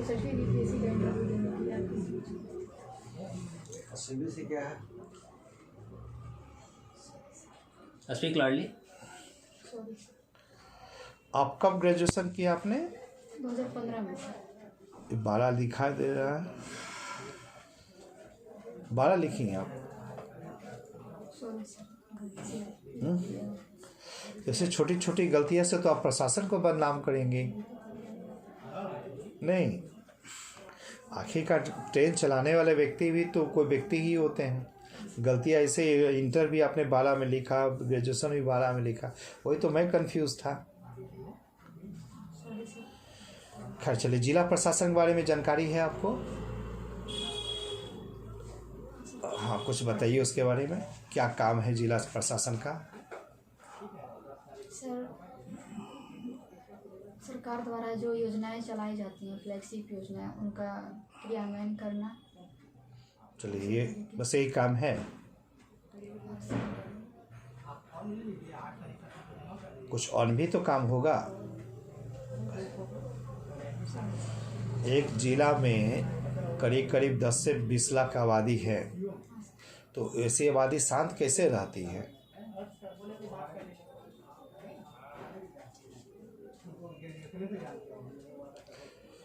64वीं BPSC का interview देने के लिए आपकी सीबी से क्या है? स्पीक लाडली। सॉरी आप कब ग्रेजुएशन किया आपने? 2015 में। 12 लिखा दे रहा है, 12 लिखी हैं आप। Sorry sir. जैसे छोटी छोटी गलतियां से तो आप प्रशासन को बदनाम करेंगे नहीं। आखिरकार ट्रेन चलाने वाले व्यक्ति भी तो कोई व्यक्ति ही होते हैं। गलतियां ऐसे, इंटर भी आपने 12 में लिखा, ग्रेजुएशन भी 12 में लिखा, वही तो मैं कंफ्यूज था। खैर चलिए, जिला प्रशासन के बारे में जानकारी है आपको? हाँ, कुछ बताइए उसके बारे में, क्या काम है जिला प्रशासन का? सर, सरकार द्वारा जो योजनाएं चलाई जाती हैं, फ्लैगशिप योजनाएं, उनका क्रियान्वयन करना। चलिए, ये बस यही काम है? कुछ और भी तो काम होगा। एक जिला में करीब करीब 10 से 20 लाख आबादी है, तो ऐसी आबादी शांत कैसे रहती है?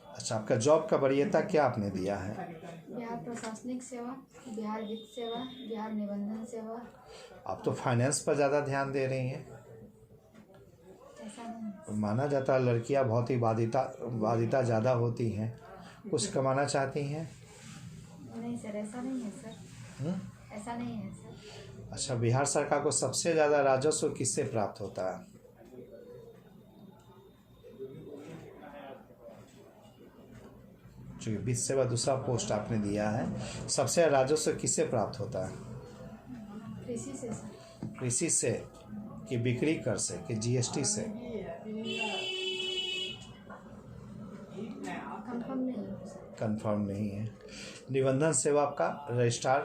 अच्छा, आपका जॉब का वरीयता क्या आपने दिया है? बिहार प्रशासनिक सेवा, बिहार वित्त सेवा, बिहार निबंधन सेवा। आप तो फाइनेंस पर ज़्यादा ध्यान दे रही हैं। ऐसा नहीं। माना जाता है लड़कियां बहुत ही बाधिता ज़्यादा होती हैं, कुछ कमाना चाहती हैं। नहीं सर, ऐसा नहीं है सर। ऐसा नहीं है सर। अच्छा, बिहार सरकार को सबसे ज़्यादा राजस्व किससे प्राप्त होता है? चूँकि वित्त सेवा दूसरा पोस्ट आपने दिया है, सबसे राजस्व किससे प्राप्त होता है? कृषि से सर। कृषि से कि बिक्री कर से कि जीएसटी से? कंफर्म नहीं है सर। कंफर्म नहीं है। निबंधन सेवा आपका रजिस्ट्रार,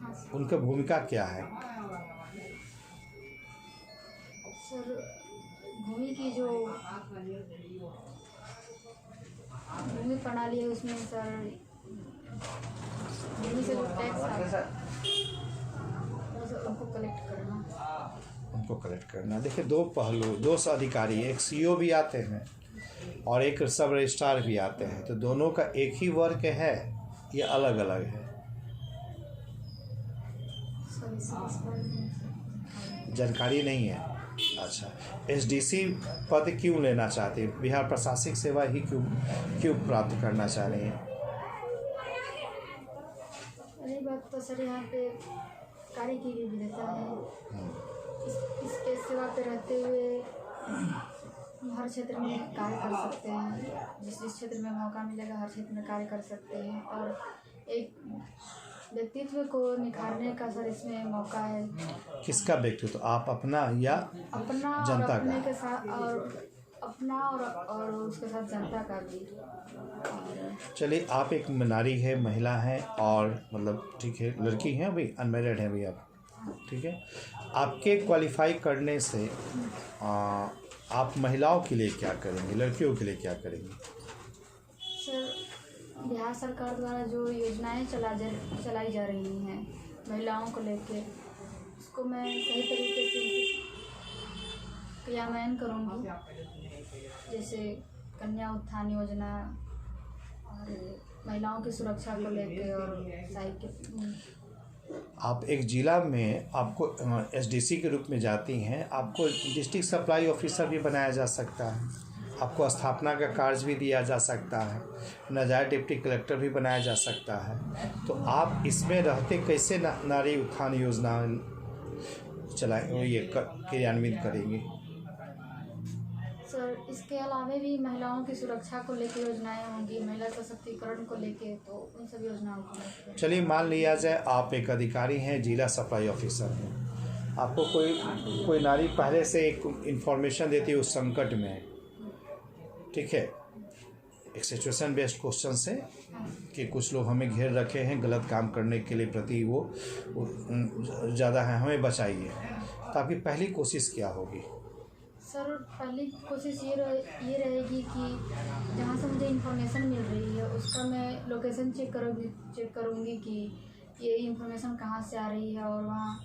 हाँ सर। उनकी भूमिका क्या है? सर, भूमि की जो भूमि प्रणाली है उसमें सर, भूमि से जो टैक्स आता है उनको कलेक्ट करना। देखिए, दो पहलू, दो अधिकारी, एक सीईओ भी आते हैं और एक सब रजिस्ट्रार भी आते हैं, तो दोनों का एक ही वर्क है या अलग अलग है? जानकारी नहीं है। अच्छा, एसडीसी पद क्यों लेना चाहते हैं? बिहार प्रशासनिक सेवा ही क्यों प्राप्त करना चाह रही हैं? रही बात तो सर, यहाँ पे कार्य की विविधता है। इसके सेवा पे रहते हुए हर क्षेत्र में कार्य कर सकते हैं। जिस क्षेत्र में मौका मिलेगा हर क्षेत्र में कार्य कर सकते हैं, और एक व्यक्तित्व को निखारने का सर इसमें मौका है। किसका व्यक्तित्व? आप अपना या अपना जनता और अपने का? के साथ, और अपना और उसके साथ जनता का भी। चलिए, आप एक नारी है, महिला है, और मतलब ठीक है, लड़की हैं, अभी अनमैरिड हैं अभी आप, ठीक है। आपके क्वालिफाई करने से आप महिलाओं के लिए क्या करेंगे, लड़कियों के लिए क्या करेंगे? सर, बिहार सरकार द्वारा जो योजनाएं चलाई जा रही हैं महिलाओं को लेके, उसको मैं सही तरीके से क्रियान्वयन करूँगी। जैसे कन्या उत्थान योजना और महिलाओं की सुरक्षा को लेके, और साइकिल। आप एक ज़िला में, आपको एसडीसी के रूप में जाती हैं, आपको डिस्ट्रिक्ट सप्लाई ऑफिसर भी बनाया जा सकता है, आपको स्थापना का कार्य भी दिया जा सकता है, नाजायज डिप्टी कलेक्टर भी बनाया जा सकता है। तो आप इसमें रहते कैसे नारी उत्थान योजना चलाएँ, ये क्रियान्वित करेंगे? सर, इसके अलावा भी महिलाओं की सुरक्षा को लेकर योजनाएं होंगी, महिला सशक्तिकरण को लेके, तो उन सभी योजनाओं को। चलिए, मान लिया जाए आप एक अधिकारी हैं, जिला सप्लाई ऑफिसर हैं, आपको कोई नारी पहले से एक इन्फॉर्मेशन देती है उस संकट में, ठीक है, एक सिचुएशन बेस्ड क्वेश्चन से कि कुछ लोग हमें घेर रखे हैं गलत काम करने के लिए, प्रति वो ज़्यादा है, हमें बचाइए, तो आपकी पहली कोशिश क्या होगी? सर, पहली कोशिश ये रहेगी कि जहाँ से मुझे इन्फॉर्मेशन मिल रही है उसका मैं लोकेशन चेक करूँगी कि ये इन्फॉर्मेशन कहाँ से आ रही है। और वहाँ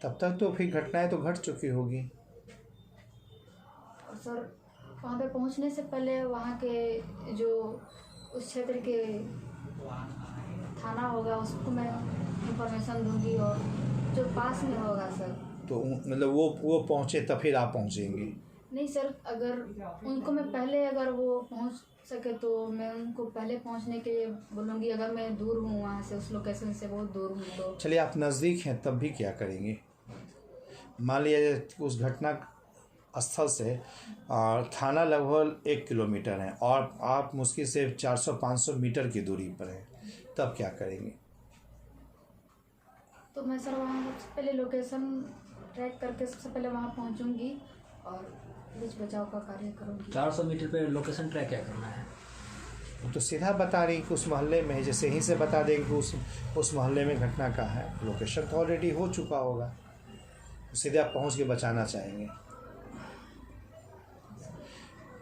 तब तक तो फिर घटनाएं तो घट चुकी होगी। और सर वहाँ पे पहुँचने से पहले वहाँ के जो उस क्षेत्र के थाना होगा उसको मैं इन्फॉर्मेशन दूंगी और जो पास में होगा सर। तो मतलब वो पहुँचे तब फिर आप पहुँचेंगे? नहीं सर, अगर उनको मैं पहले अगर वो पहुंच सके तो मैं उनको पहले पहुंचने के लिए बोलूँगी। अगर मैं दूर हूँ वहाँ से, उस लोकेशन से बहुत दूर हूँ तो। चलिए आप नज़दीक हैं तब भी क्या करेंगे? मान लिया उस घटना स्थल से थाना लगभग 1 किलोमीटर है और आप मुश्किल से 400-500 मीटर की दूरी पर हैं, तब क्या करेंगे? तो मैं सर वहाँ सबसे पहले लोकेशन ट्रैक करके सबसे पहले वहाँ पहुँचूँगी और बीच बचाव का कार्य करूँगी। 400 मीटर पे लोकेशन ट्रैक क्या करना है? तो सीधा बता रही कि उस मोहल्ले में, जैसे यहीं से बता देंगे कि उस मोहल्ले में घटना का है, लोकेशन तो ऑलरेडी हो चुका होगा, सीधे आप पहुँच के बचाना चाहेंगे।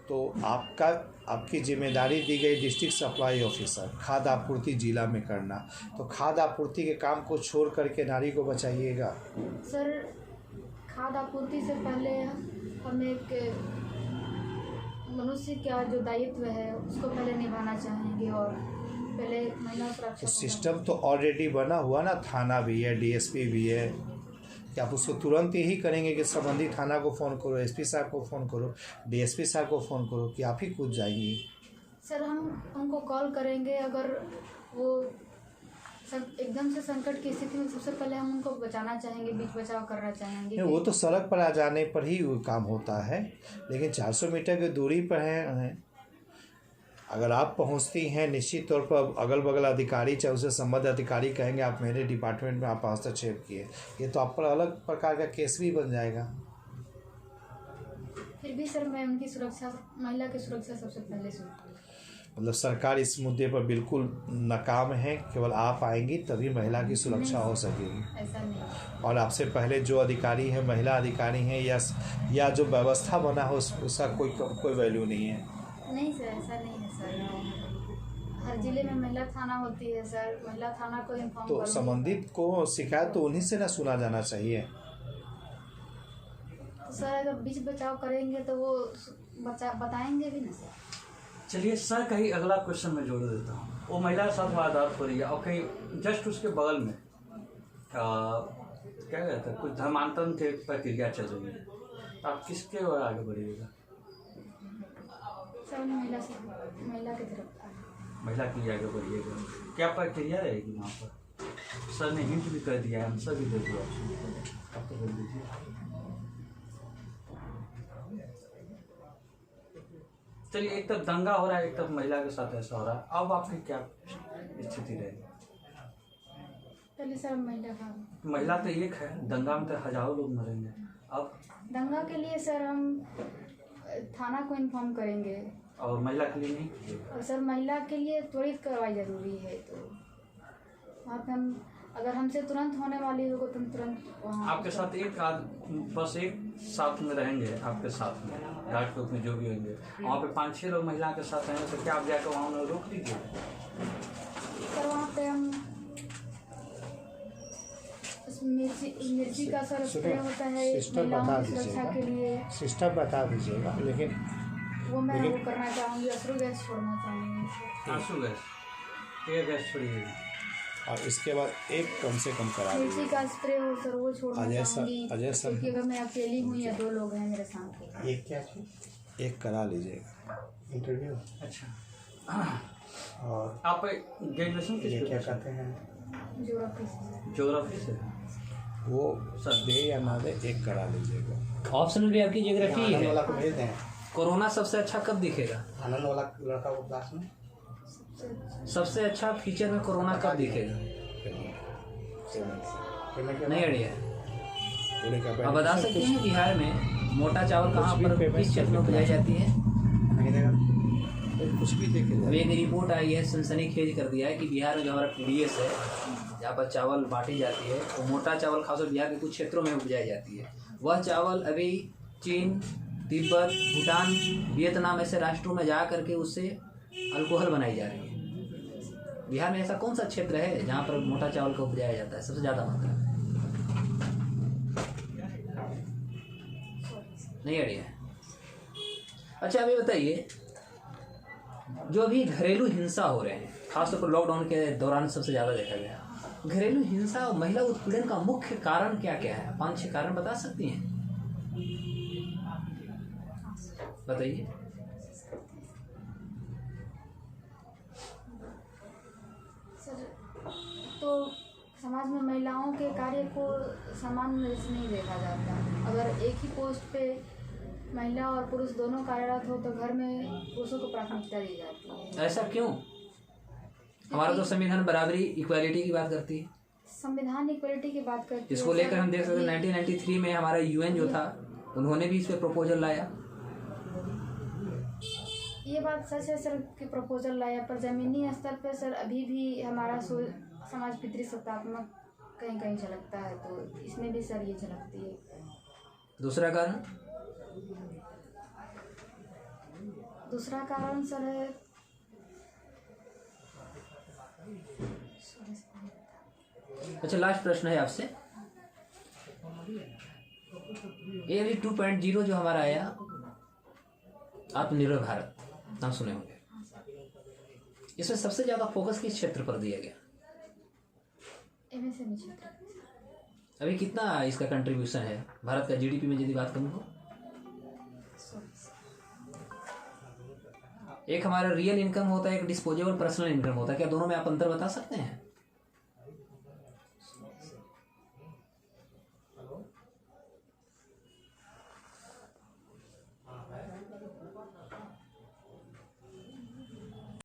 तो आपकी जिम्मेदारी दी गई डिस्ट्रिक्ट सप्लाई ऑफिसर खाद्य आपूर्ति जिला में करना, तो खाद्य आपूर्ति के काम को छोड़ करके नारी को बचाइएगा। सर खाद्य आपूर्ति से पहले हम एक मनुष्य का जो दायित्व है उसको पहले निभाना चाहेंगे और पहले महिला सुरक्षा। तो सिस्टम तो ऑलरेडी बना हुआ ना, थाना भी है, डीएसपी भी है, कि आप उसको तुरंत यही करेंगे कि संबंधित थाना को फ़ोन करो, एसपी साहब को फ़ोन करो, डीएसपी साहब को फ़ोन करो, कि आप ही कूद जाएंगी? सर हम उनको कॉल करेंगे। अगर वो एकदम से संकट की स्थिति में सबसे पहले हम उनको बचाना चाहेंगे, बीच बचाव करना चाहेंगे। नहीं, वो तो सड़क पर आ जाने पर ही वो काम होता है, लेकिन 400 मीटर की दूरी पर है। अगर आप पहुंचती हैं, निश्चित तौर पर अगल बगल अधिकारी चाहे उससे संबद्ध अधिकारी कहेंगे आप मेरे डिपार्टमेंट में आप हस्तक्षेप किए, ये तो आप पर अलग प्रकार का केस भी बन जाएगा। फिर भी सर मैं उनकी सुरक्षा, महिला की सुरक्षा सबसे पहले सोचूंगी। मतलब सरकार इस मुद्दे पर बिल्कुल नाकाम है, केवल आप आएंगी तभी महिला की सुरक्षा हो सकेगी। ऐसा नहीं। और आपसे पहले जो अधिकारी हैं, महिला अधिकारी हैं, या जो व्यवस्था बना हो उसका कोई वैल्यू नहीं है। नहीं सर, ऐसा नहीं है सर। हर जिले में महिला थाना होती है सर, महिला थाना को इन्फॉर्म तो संबंधित को शिकायत तो उन्हीं से ना सुना जाना चाहिए। तो सर अगर बीच बचाव करेंगे तो वो बताएंगे भी ना सर। चलिए सर, कहीं अगला क्वेश्चन मैं जोड़ देता हूँ। वो महिला के साथ वारदात हो रही है और कहीं जस्ट उसके बगल में क्या कहते हैं, कुछ धर्मांतरण की प्रक्रिया चल रही है, तो आप किसके और आगे बढ़िएगा? सर महिला की तरफ। महिला के लिए आगे बढ़िएगा। क्या प्रक्रिया रहेगी वहाँ पर? सर ने हिंट भी कर दिया है, आंसर भी दे दिया, आप तो बोल दीजिए। चलिए, एक तरफ दंगा हो रहा है, एक तरफ महिला के साथ ऐसा हो रहा है, अब आपकी क्या स्थिति रहेगी? पहले सर महिला तो एक है, दंगा में तो हजारों लोग मरेंगे। अब दंगा के लिए सर हम थाना को इन्फॉर्म करेंगे। और महिला के लिए नहीं? और सर महिला के लिए त्वरित कार्रवाई जरूरी है, तो वहाँ पे हम अगर हमसे तुरंत होने वाली होगा तो हम तुरंत वहाँ आपके साथ बस एक साथ में रहेंगे, आपके साथ में घाट के में जो भी होंगे, वहाँ पे 5-6 लोग महिला के साथ रहेंगे, तो क्या आप जाकर वहाँ उन्हें रोक दीजिए? सर वहाँ पे हम मिर्ची का सर स्प्रे होता है महिलाओं की सुरक्षा के लिए। सिस्टम बता दीजिएगा, लेकिन वो मैं वो करना चाहूँगी, अश्रु गैस छोड़ना चाहूँगी। आंसू गैस, टीयर गैस छोड़िएगा। और इसके बाद एक कम से कम करा मिर्ची का स्प्रे हो सर, वो छोड़ना चाहूँगी, अजय सर, क्योंकि अगर मैं अकेली हूँ या 2 लोग हैं मेरे साथ। एक क्या एक करा लीजिएगा इंटरव्यू। अच्छा, और आप ग्रेजुएशन किस क्या कहते हैं, ज्योग्राफी से वो सर दे या ना दे, एक करा लीजिएगा। ऑप्शनल भी आपकी ज्योग्राफी है। वाला को भेज दें। कोरोना सबसे अच्छा कब दिखेगा? आनंद वाला लड़का वो क्लास में सबसे अच्छा फीचर में कोरोना कब दिखेगा? नहीं आइडिया। आप बता सकते हैं बिहार में मोटा चावल कहाँ पर किस क्षेत्र में उपजाई जाती है? कुछ भी देखे। एक रिपोर्ट आई है, सनसनीखेज कर दिया है कि बिहार में जो हमारा TDS है, जहाँ पर चावल बांटी जाती है, वो मोटा चावल खासकर बिहार के कुछ क्षेत्रों में उपजाई जाती है। वह चावल अभी चीन, तिब्बत, भूटान, वियतनाम ऐसे राष्ट्रों में जा करके उससे अल्कोहल बनाई जा रही है। बिहार में ऐसा कौन सा क्षेत्र है जहाँ पर मोटा चावल का उपजाया जाता है सबसे ज़्यादा मात्रा में? नहीं आइडिया है। अच्छा अभी बताइए, जो अभी घरेलू हिंसा हो रहे हैं, खासतौर पर लॉकडाउन के दौरान सबसे ज़्यादा देखा गया, घरेलू हिंसा और महिला उत्पीड़न का मुख्य कारण क्या क्या है? 5-6 कारण बता सकती हैं? बताइए। सर, तो समाज में महिलाओं के कार्य को समान नजर से नहीं देखा जाता। अगर एक ही पोस्ट पे महिला और पुरुष दोनों कार्यरत हो तो घर में पुरुषों को प्राथमिकता दी जाती है। ऐसा क्यों? हमारा तो संविधान बराबरी, इक्वालिटी की बात करती है। संविधान इक्वलिटी की बात करती है। इसको लेकर हम देख सकते हैं 1993 में हमारा यूएन जो था उन्होंने भी इस पे प्रपोजल लाया। ये बात सच है सर कि प्रपोजल लाया, पर जमीनी स्तर पे सर अभी भी हमारा समाज पितृसत्तात्मक कहीं कहीं झलकता है, तो इसमें भी सर ये झलकती है। दूसरा कारण सर है अच्छा लास्ट प्रश्न है आपसे। ये अभी 2.0 जो हमारा आया आत्मनिर्भर भारत, नाम सुने होंगे, इसमें सबसे ज्यादा फोकस किस क्षेत्र पर दिया गया? एमएसएमई क्षेत्र। अभी कितना इसका कंट्रीब्यूशन है भारत का जीडीपी में यदि बात करूँ तो? एक हमारा रियल इनकम होता है, एक डिस्पोजेबल पर्सनल इनकम होता है, क्या दोनों में आप अंतर बता सकते हैं?